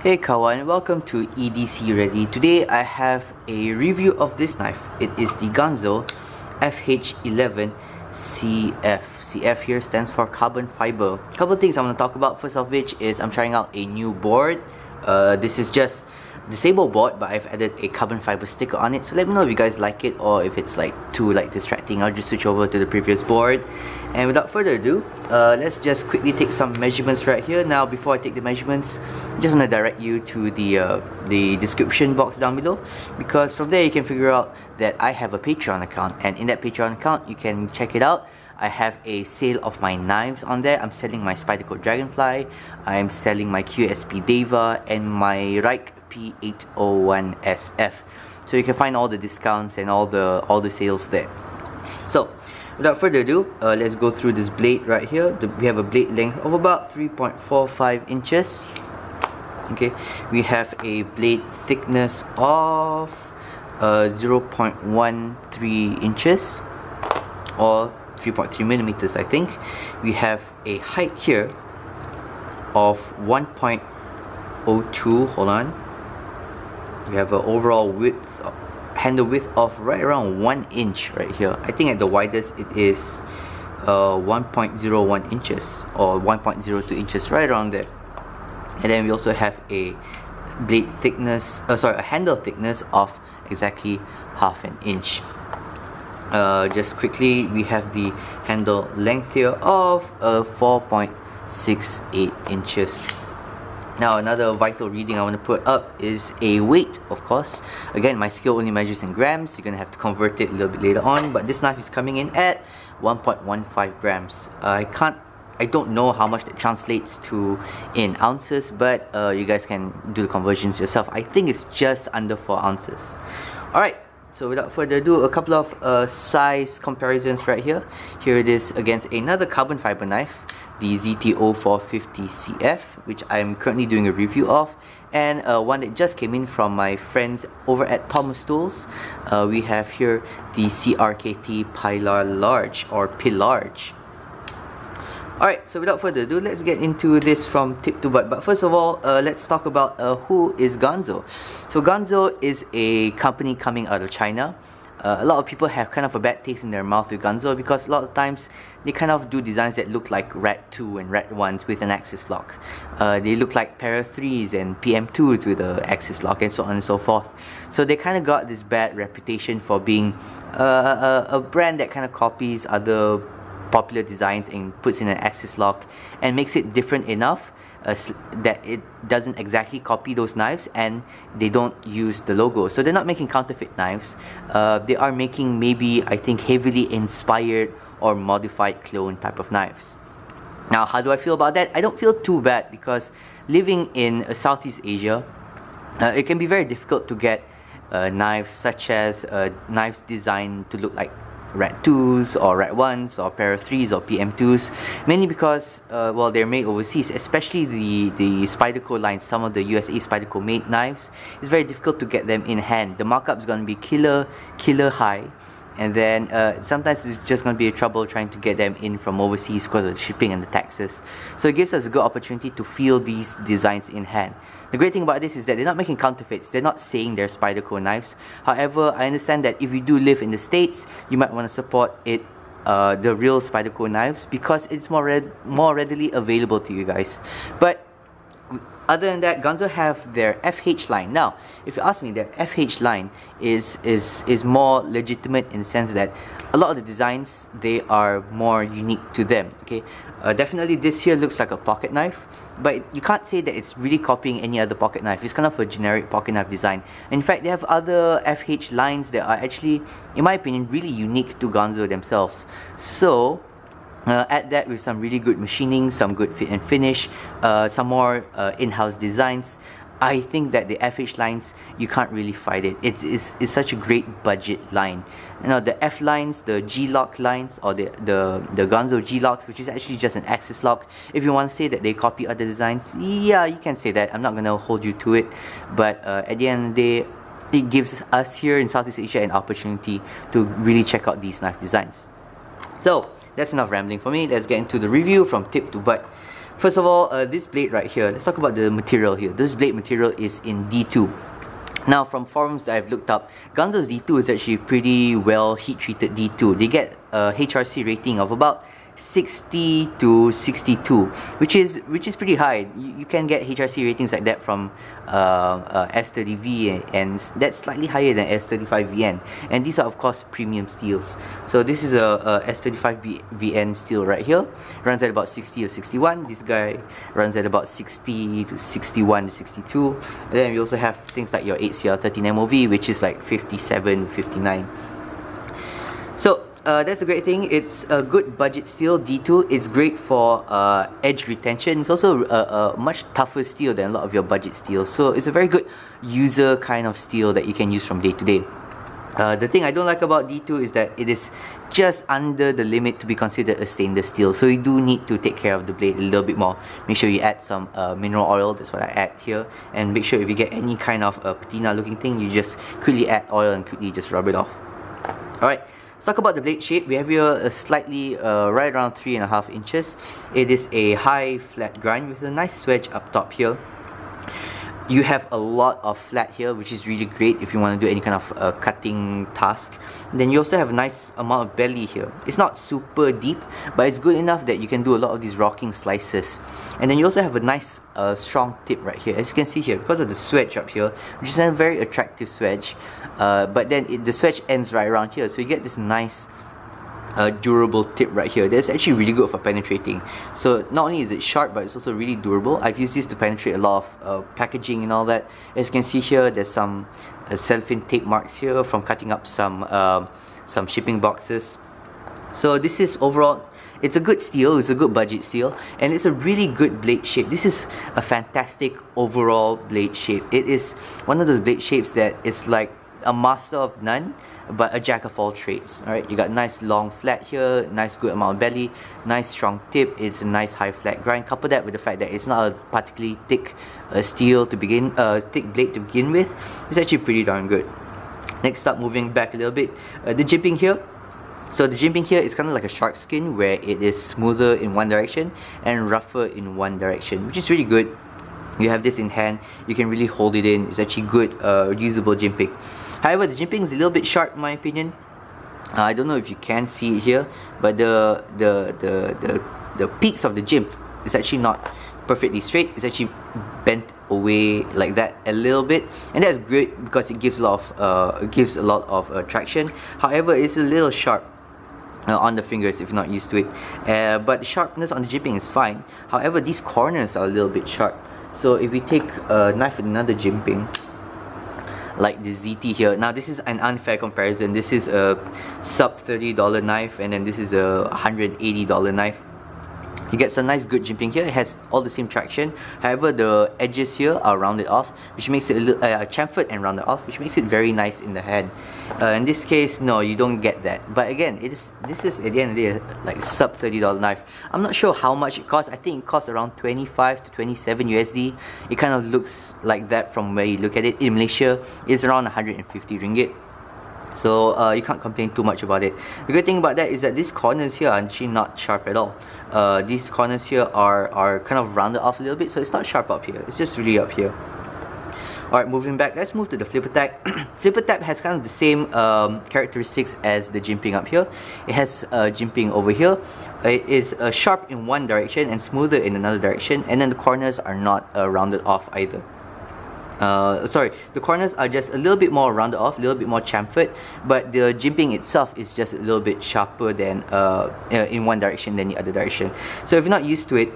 Hey kawan, welcome to EDCReady. Today I have a review of this knife. It is the Ganzo FH11-CF. CF here stands for carbon fiber. Couple of things I want to talk about, first of which is I'm trying out a new board. This is just disable board, but I've added a carbon fiber sticker on it, so let me know if you guys like it or if it's too distracting. I'll just switch over to the previous board. And without further ado, let's just quickly take some measurements right here. Now before I take the measurements, I just want to direct you to the description box down below, because from there you can figure out that I have a Patreon account, and in that Patreon account you can check it out. I have a sale of my knives on there. I'm selling my Spyderco Dragonfly, I'm selling my QSP Deva, and my Reich FH11-CF. So you can find all the discounts and all the sales there. So without further ado, let's go through this blade right here. We have a blade length of about 3.45 inches. Okay, we have a blade thickness of 0.13 inches or 3.3 millimeters, I think. We have a height here of 1.02. Hold on. We have an overall width, handle width of right around 1 inch right here. I think at the widest it is 1.01 inches or 1.02 inches, right around there. And then we also have a blade thickness, a handle thickness of exactly half an inch. Just quickly, we have the handle length here of 4.68 inches. Now another vital reading I want to put up is a weight, of course. Again, my scale only measures in grams. You're going to have to convert it a little bit later on, but this knife is coming in at 1.15 grams. I don't know how much that translates to in ounces, but you guys can do the conversions yourself. I think it's just under 4 ounces. Alright, so without further ado, a couple of size comparisons right here. Here it is against another carbon fiber knife, the ZTO450CF, which I'm currently doing a review of, and one that just came in from my friends over at Thomas Tools. We have here the CRKT Pilar Large or Pilarge. Alright, so without further ado, let's get into this from tip to butt. But first of all, let's talk about who is Ganzo. So Ganzo is a company coming out of China. A lot of people have kind of a bad taste in their mouth with Ganzo, because a lot of times they kind of do designs that look like Rat 2 and Rat 1s with an axis lock. They look like Para 3s and PM2s with an axis lock, and so on and so forth. So they kind of got this bad reputation for being a brand that kind of copies other popular designs and puts in an axis lock and makes it different enough that it doesn't exactly copy those knives, and they don't use the logo. So they're not making counterfeit knives. They are making, maybe, I think, heavily inspired or modified clone type of knives. Now, how do I feel about that? I don't feel too bad, because living in Southeast Asia, it can be very difficult to get knives such as knives designed to look like Rat 2s or Rat 1s or Para 3s or PM2s, mainly because well, they're made overseas, especially the Spyderco line. Some of the USA Spyderco made knives, it's very difficult to get them in hand. The markup is going to be killer high, and then sometimes it's just going to be a trouble trying to get them in from overseas because of the shipping and the taxes. So it gives us a good opportunity to feel these designs in hand. The great thing about this is that they're not making counterfeits. They're not saying they're Spyderco knives. However, I understand that if you do live in the States, you might want to support it, the real Spyderco knives, because it's more readily available to you guys. But other than that, Ganzo have their FH line. Now, if you ask me, their FH line is more legitimate in the sense that a lot of the designs, they are more unique to them. Okay, definitely this here looks like a pocket knife, but you can't say that it's really copying any other pocket knife. It's kind of a generic pocket knife design. In fact, they have other FH lines that are actually, in my opinion, really unique to Ganzo themselves. So add that with some really good machining, some good fit and finish, some more in-house designs, I think that the FH lines, you can't really fight it. It's such a great budget line. You know, the F lines, the G lock lines, or the Ganzo G locks, which is actually just an axis lock. If you want to say that they copy other designs, yeah, you can say that. I'm not gonna hold you to it, but at the end of the day, it gives us here in Southeast Asia an opportunity to really check out these knife designs. So that's enough rambling for me. Let's get into the review from tip to butt. First of all, this blade right here, let's talk about the material here. This blade material is in D2. Now, from forums that I've looked up, Ganzo's D2 is actually pretty well heat-treated D2. They get a HRC rating of about 60 to 62, which is pretty high. You can get HRC ratings like that from S30V, and that's slightly higher than S35VN. And these are of course premium steels. So this is a S35VN steel right here. Runs at about 60 or 61. This guy runs at about 60 to 61 to 62. And then we also have things like your 8CR13 MOV, which is like 57, 59. So that's a great thing. It's a good budget steel, D2. It's great for edge retention. It's also a much tougher steel than a lot of your budget steels. So it's a very good user kind of steel that you can use from day to day. The thing I don't like about D2 is that it is just under the limit to be considered a stainless steel. So you do need to take care of the blade a little bit more. Make sure you add some mineral oil. That's what I add here. And make sure if you get any kind of patina looking thing, you just quickly add oil and quickly just rub it off. Alright. Let's talk about the blade shape. We have here a slightly right around 3.5 inches. It is a high flat grind with a nice swedge up top here. You have a lot of flat here, which is really great if you want to do any kind of cutting task. And then you also have a nice amount of belly here. It's not super deep, but it's good enough that you can do a lot of these rocking slices. And then you also have a nice strong tip right here, as you can see here, because of the swedge up here, which is a very attractive swedge. But then the swedge ends right around here, so you get this nice durable tip right here. That's actually really good for penetrating. So not only is it sharp, but it's also really durable. I've used this to penetrate a lot of packaging and all that. As you can see here, there's some cellophane tape marks here from cutting up some shipping boxes. So this is overall, it's a good steel, it's a good budget steel, and it's a really good blade shape. This is a fantastic overall blade shape. It is one of those blade shapes that is like a master of none, but a jack of all trades. Alright, you got nice long flat here, nice good amount of belly, nice strong tip. It's a nice high flat grind. Couple that with the fact that it's not a particularly thick steel to begin, thick blade to begin with. It's actually pretty darn good. Next up, moving back a little bit, the jimping here. So the jimping here is kind of like a shark skin, where it is smoother in one direction and rougher in one direction, which is really good. You have this in hand, you can really hold it in. It's actually good reusable jimping. However, the jimping is a little bit sharp in my opinion. I don't know if you can see it here, but the peaks of the jimp is actually not perfectly straight. It's actually bent away like that a little bit, and that's great because it gives a lot of traction. However, it's a little sharp on the fingers if you're not used to it. But the sharpness on the jimping is fine. However, these corners are a little bit sharp. So if we take a knife with another jimping, like the ZT here. Now this is an unfair comparison. This is a sub $30 knife, and then this is a $180 knife. You get some nice good jimping here. It has all the same traction. However, the edges here are rounded off, which makes it a little chamfered and rounded off, which makes it very nice in the hand. In this case, no, you don't get that. But again, this is at the end of the day like a sub $30 knife. I'm not sure how much it costs. I think it costs around 25 to 27 USD. It kind of looks like that from where you look at it. In Malaysia, it's around 150 ringgit. So you can't complain too much about it. The good thing about that is that these corners here are actually not sharp at all. These corners here are kind of rounded off a little bit, so it's not sharp up here. It's just really up here. Alright, moving back, let's move to the flipper tab. Flipper tab has kind of the same characteristics as the jimping up here. It has jimping over here. It is sharp in one direction and smoother in another direction, and then the corners are not rounded off either. Sorry, the corners are just a little bit more rounded off, a little bit more chamfered, but the jimping itself is just a little bit sharper than in one direction than the other direction. So if you're not used to it,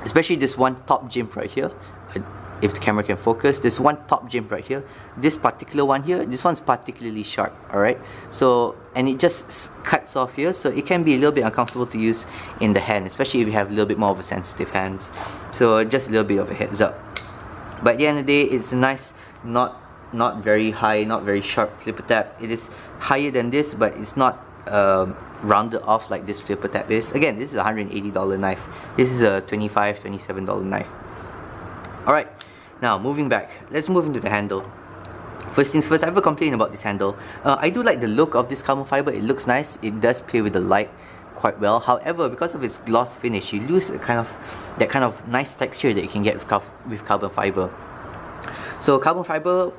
especially this one top jimp right here, if the camera can focus, this one top jimp right here, this particular one here, this one's particularly sharp. Alright, so and it just cuts off here, so it can be a little bit uncomfortable to use in the hand, especially if you have a little bit more of a sensitive hands. So just a little bit of a heads up. But at the end of the day, it's a nice, not very high, not very sharp flipper tab. It is higher than this, but it's not rounded off like this flipper tab is. Again, this is a $180 knife. This is a $25, $27 knife. Alright, now moving back, let's move into the handle. First things first, I have a complaint about this handle. I do like the look of this carbon fiber. It looks nice. It does play with the light. quite well. However, because of its gloss finish, you lose that kind of nice texture that you can get with carbon fiber. So carbon fiber,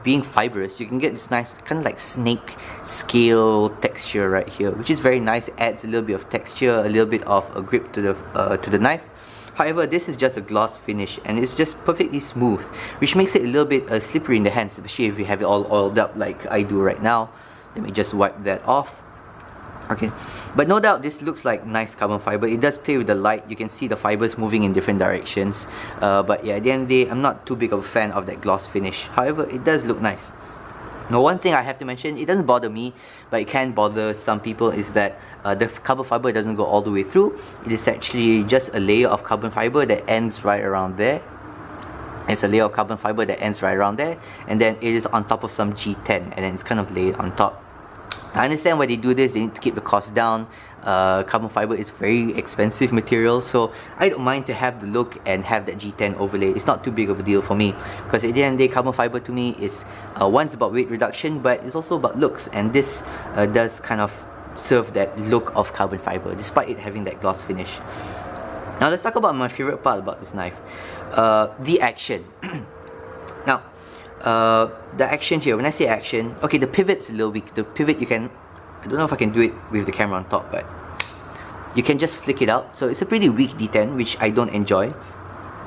being fibrous, you can get this nice kind of like snake scale texture right here, which is very nice. It adds a little bit of texture, a little bit of a grip to the knife. However, this is just a gloss finish and it's just perfectly smooth, which makes it a little bit slippery in the hands, especially if you have it all oiled up like I do right now. Let me just wipe that off. Okay, but no doubt this looks like nice carbon fiber. It does play with the light. You can see the fibers moving in different directions. But yeah, at the end of the day, I'm not too big of a fan of that gloss finish. However, it does look nice. Now, one thing I have to mention, it doesn't bother me, but it can bother some people, is that the carbon fiber doesn't go all the way through. It is actually just a layer of carbon fiber that ends right around there. It's a layer of carbon fiber that ends right around there, and then it is on top of some G10, and then it's kind of laid on top. I understand why they do this. They need to keep the cost down. Carbon fiber is very expensive material, so I don't mind to have the look and have that G10 overlay. It's not too big of a deal for me, because at the end of the day, carbon fiber to me is once about weight reduction, but it's also about looks, and this does kind of serve that look of carbon fiber despite it having that gloss finish. Now let's talk about my favorite part about this knife, the action. Now the action here, when I say action, okay, the pivot's a little weak. The pivot, you can, I don't know if I can do it with the camera on top, but you can just flick it out. So it's a pretty weak detent, which I don't enjoy.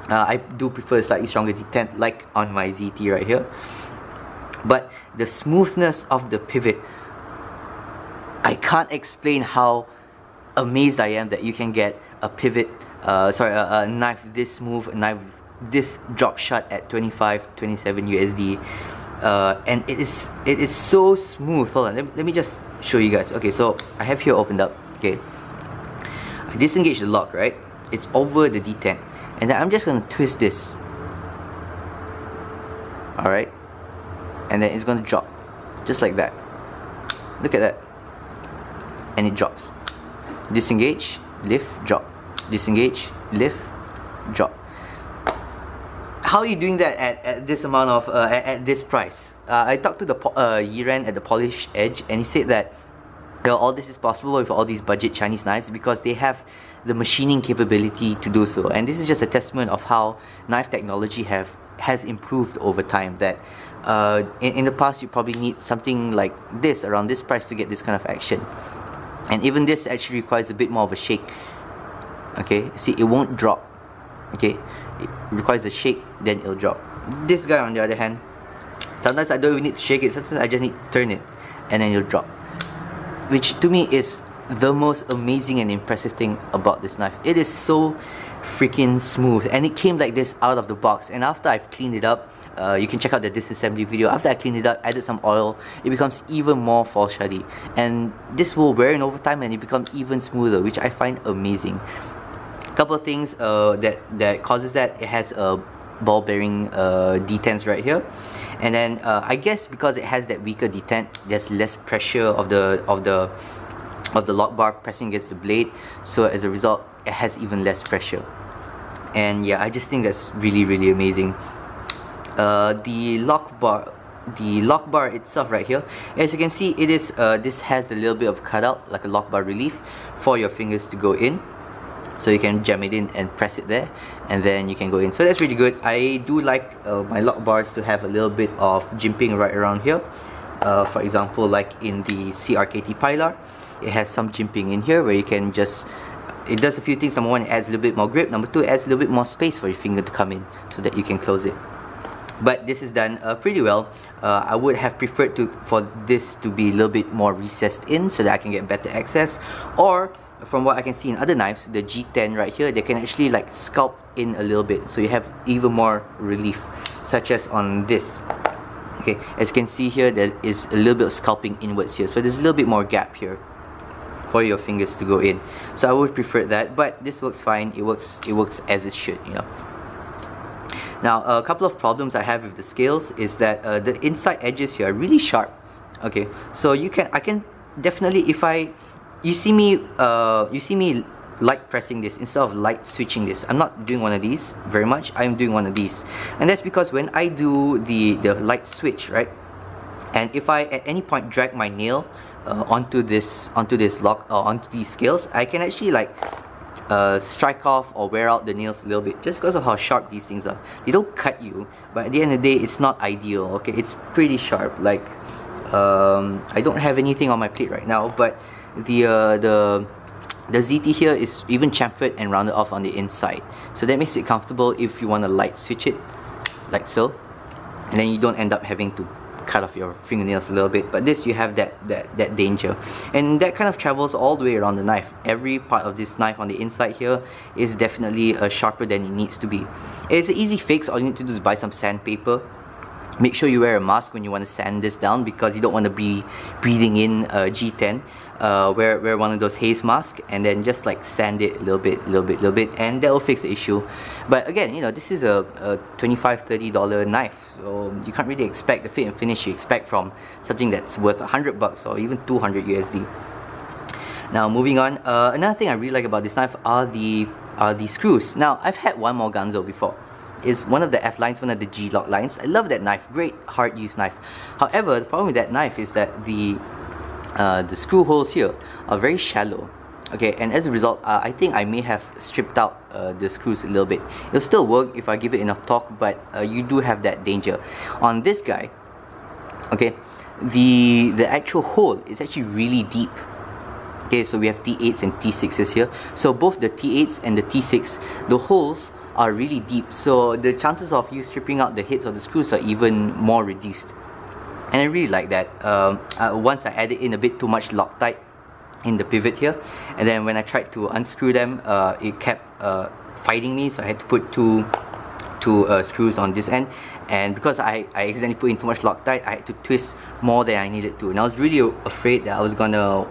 I do prefer a slightly stronger detent, like on my ZT right here. But the smoothness of the pivot, I can't explain how amazed I am that you can get a pivot, a knife this smooth, a knife this drop shot at 25-27 USD, and it is so smooth. Hold on, let me just show you guys. Okay, so I have here opened up. Okay, I disengage the lock, right? It's over the detent, and then I'm just gonna twist this. Alright, and then it's gonna drop just like that. Look at that, and it drops. Disengage, lift, drop. Disengage, lift, drop. How are you doing that at this amount of at this price? I talked to the Yiren at the Polished Edge, and he said that all this is possible with all these budget Chinese knives because they have the machining capability to do so. And this is just a testament of how knife technology has improved over time. That in the past you probably need something like this around this price to get this kind of action, and even this actually requires a bit more of a shake. Okay, see, it won't drop. Okay, it requires a shake, then it'll drop. This guy on the other hand, sometimes I don't even need to shake it, sometimes I just need to turn it and then it'll drop, which to me is the most amazing and impressive thing about this knife. It is so freaking smooth, and it came like this out of the box. And after I've cleaned it up, you can check out the disassembly video. After I cleaned it up, added some oil, it becomes even more fall shuddy, and this will wear in over time and it becomes even smoother, which I find amazing. Couple of things that causes that: it has a ball bearing detents right here, and then I guess because it has that weaker detent, there's less pressure of the lock bar pressing against the blade, so as a result it has even less pressure. And yeah, I just think that's really, really amazing. The lock bar itself right here, as you can see, it is this has a little bit of cutout, like a lock bar relief for your fingers to go in. So you can jam it in and press it there, and then you can go in. So that's really good. I do like my lock bars to have a little bit of jimping right around here. For example, like in the CRKT Pilar, it has some jimping in here where you can just, it does a few things. Number one, it adds a little bit more grip. Number two, it adds a little bit more space for your finger to come in so that you can close it. But this is done pretty well. I would have preferred for this to be a little bit more recessed in so that I can get better access, or from what I can see in other knives, the G10 right here, they can actually like sculpt in a little bit, so you have even more relief, such as on this. Okay, as you can see here, there is a little bit of sculpting inwards here, so there's a little bit more gap here for your fingers to go in. So I would prefer that, but this works fine. It works as it should, you know. Now, a couple of problems I have with the scales is that the inside edges here are really sharp. Okay, so I can definitely, if you see me light pressing this instead of light switching this. I'm not doing one of these very much. I'm doing one of these, and that's because when I do the light switch, right, and if I at any point drag my nail onto these scales, I can actually like strike off or wear out the nails a little bit, just because of how sharp these things are. They don't cut you, but at the end of the day, it's not ideal. Okay, it's pretty sharp. Like I don't have anything on my plate right now, but the ZT here is even chamfered and rounded off on the inside, so that makes it comfortable if you want to light switch it like so, and then you don't end up having to cut off your fingernails a little bit. But this, you have that danger, and that kind of travels all the way around the knife. Every part of this knife on the inside here is definitely sharper than it needs to be. It's an easy fix. All you need to do is buy some sandpaper. Make sure you wear a mask when you want to sand this down, because you don't want to be breathing in G10. Wear one of those haze masks, and then just like sand it a little bit, and that will fix the issue. But again, you know, this is a $25–30 knife, so you can't really expect the fit and finish you expect from something that's worth $100 or even 200 USD. Now moving on, another thing I really like about this knife are the screws. Now I've had one more Ganzo before. It's one of the F lines, one of the G-lock lines. I love that knife, great hard use knife. However, the problem with that knife is that the screw holes here are very shallow. Okay, and as a result, I think I may have stripped out the screws a little bit. It'll still work if I give it enough torque, but you do have that danger. On this guy, okay, the actual hole is actually really deep. Okay, so we have T8s and T6s here. So both the T8s and the T6, the holes are really deep, so the chances of you stripping out the heads of the screws are even more reduced. And I really like that. Once I added in a bit too much Loctite in the pivot here, and then when I tried to unscrew them, it kept fighting me, so I had to put two screws on this end. And because I accidentally put in too much Loctite, I had to twist more than I needed to, and I was really afraid that I was gonna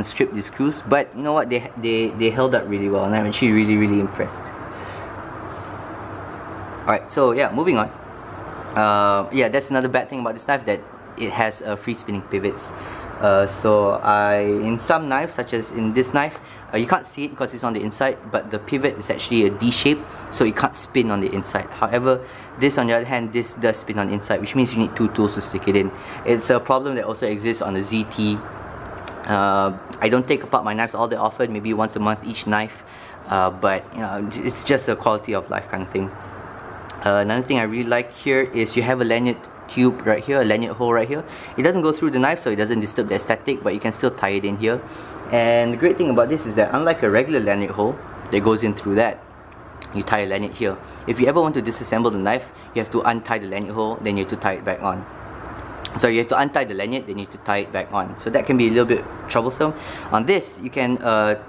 strip the screws. But you know what, they held up really well, and I'm actually really impressed. Alright, so yeah, moving on. Yeah, that's another bad thing about this knife, that it has free spinning pivots. So in some knives, such as in this knife, you can't see it because it's on the inside, but the pivot is actually a D shape, so it can't spin on the inside. However, this on the other hand, this does spin on the inside, which means you need two tools to stick it in. It's a problem that also exists on the ZT. I don't take apart my knives all that often, maybe once a month each knife, but you know, it's just a quality of life kind of thing. Another thing I really like here is you have a lanyard tube right here, a lanyard hole right here. It doesn't go through the knife, so it doesn't disturb the aesthetic, but you can still tie it in here. And the great thing about this is that unlike a regular lanyard hole that goes in through that, you tie a lanyard here. If you ever want to disassemble the knife, you have to untie the lanyard hole, then you have to tie it back on. So you have to untie the lanyard, then you have to tie it back on. So that can be a little bit troublesome. On this, you can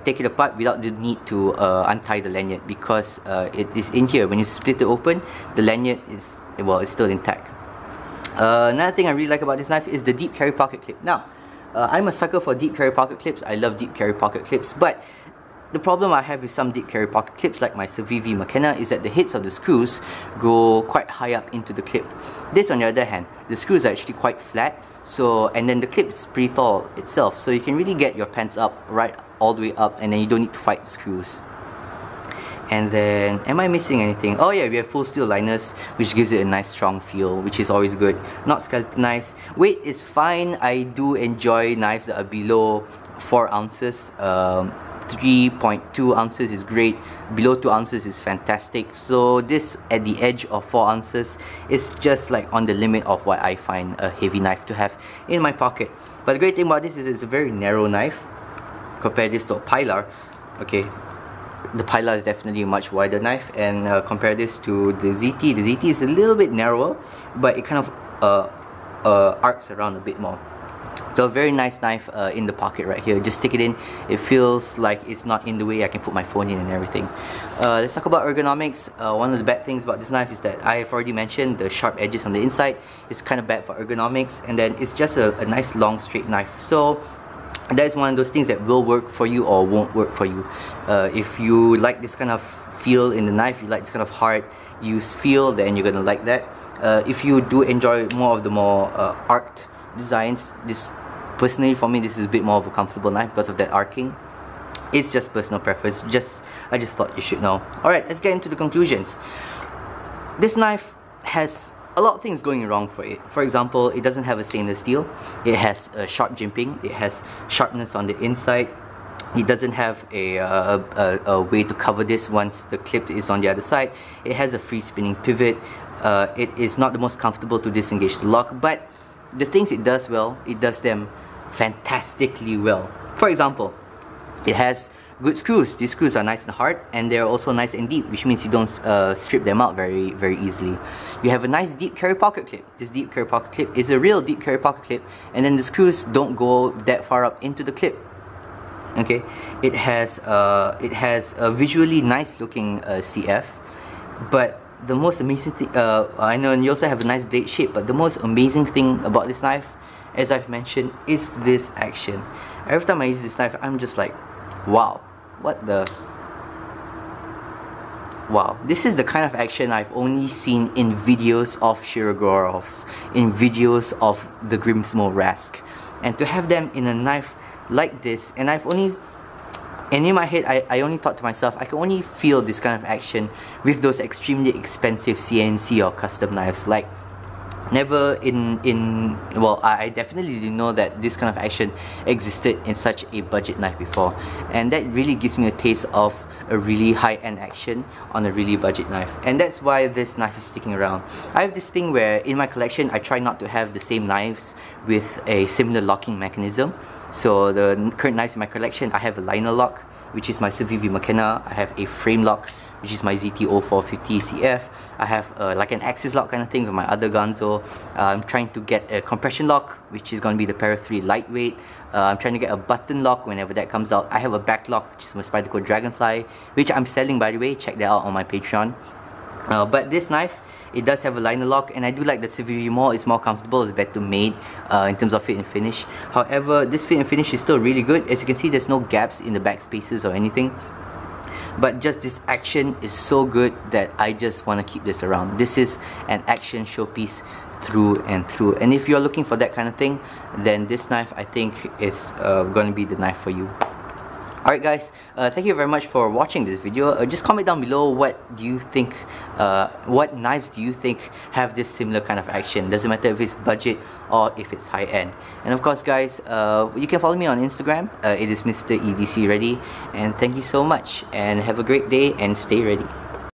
take it apart without the need to untie the lanyard, because it is in here. When you split it open, the lanyard is, well, it's still intact. Another thing I really like about this knife is the deep carry pocket clip. Now, I'm a sucker for deep carry pocket clips. I love deep carry pocket clips, but the problem I have with some deep carry pocket clips like my Civivi McKenna is that the heads of the screws go quite high up into the clip. This on the other hand, the screws are actually quite flat, so, and then the clip is pretty tall itself, so you can really get your pants up, right all the way up, and then you don't need to fight the screws. And then, am I missing anything? Oh yeah, we have full steel liners, which gives it a nice strong feel, which is always good. Not skeletonized. Weight is fine. I do enjoy knives that are below 4 ounces. 3.2 ounces is great. Below 2 ounces is fantastic. So this at the edge of 4 ounces is just like on the limit of what I find a heavy knife to have in my pocket. But the great thing about this is it's a very narrow knife. Compare this to a Pilar. Okay, the Pilar is definitely a much wider knife, and compare this to the ZT. The ZT is a little bit narrower, but it kind of arcs around a bit more. So a very nice knife in the pocket right here. Just stick it in. It feels like it's not in the way. I can put my phone in and everything. Let's talk about ergonomics. One of the bad things about this knife is that I have already mentioned the sharp edges on the inside. It's kind of bad for ergonomics, and then it's just a nice long straight knife. So that is one of those things that will work for you or won't work for you. If you like this kind of feel in the knife, you like this kind of hard use feel, then you're gonna like that. If you do enjoy more of the more arced designs, this personally for me, this is a bit more of a comfortable knife because of that arcing. It's just personal preference. I just thought you should know. Alright, let's get into the conclusions. This knife has a lot of things going wrong for it. For example, it doesn't have a stainless steel. It has a sharp jimping. It has sharpness on the inside. It doesn't have a way to cover this once the clip is on the other side. It has a free spinning pivot. It is not the most comfortable to disengage the lock, but the things it does well, it does them fantastically well. For example, it has good screws. These screws are nice and hard, and they're also nice and deep, which means you don't strip them out very easily. You have a nice deep carry pocket clip. This deep carry pocket clip is a real deep carry pocket clip, and then the screws don't go that far up into the clip. Okay, it has a visually nice looking CF, but the most amazing thing, I know, and you also have a nice blade shape, but the most amazing thing about this knife, as I've mentioned, is this action. Every time I use this knife, I'm just like, wow, what the... Wow, this is the kind of action I've only seen in videos of Shirogorovs, in videos of the Grimsmo Rask. And to have them in a knife like this, and in my head, I only thought to myself, I can only feel this kind of action with those extremely expensive CNC or custom knives. Like, never well, I definitely didn't know that this kind of action existed in such a budget knife before, and that really gives me a taste of a really high-end action on a really budget knife, and that's why this knife is sticking around. I have this thing where in my collection I try not to have the same knives with a similar locking mechanism. So the current knives in my collection, I have a liner lock, which is my Civivi McKenna. I have a frame lock, which is my ZT0450CF. I have like an axis lock kind of thing with my other Ganzo. I'm trying to get a compression lock, which is going to be the Para 3 lightweight. I'm trying to get a button lock whenever that comes out. I have a back lock, which is my Spyderco Dragonfly, which I'm selling, by the way. Check that out on my Patreon. But this knife, it does have a liner lock, and I do like the Civivi more. It's more comfortable, it's better made in terms of fit and finish. However, this fit and finish is still really good. As you can see, there's no gaps in the back spaces or anything. But just this action is so good that I just want to keep this around. This is an action showpiece through and through. And if you're looking for that kind of thing, then this knife, I think, is going to be the knife for you. Alright guys, thank you very much for watching this video. Just comment down below, what do you think, what knives do you think have this similar kind of action? Doesn't matter if it's budget or if it's high end. And of course guys, you can follow me on Instagram. It is Mr.EDCready, and thank you so much, and have a great day and stay ready.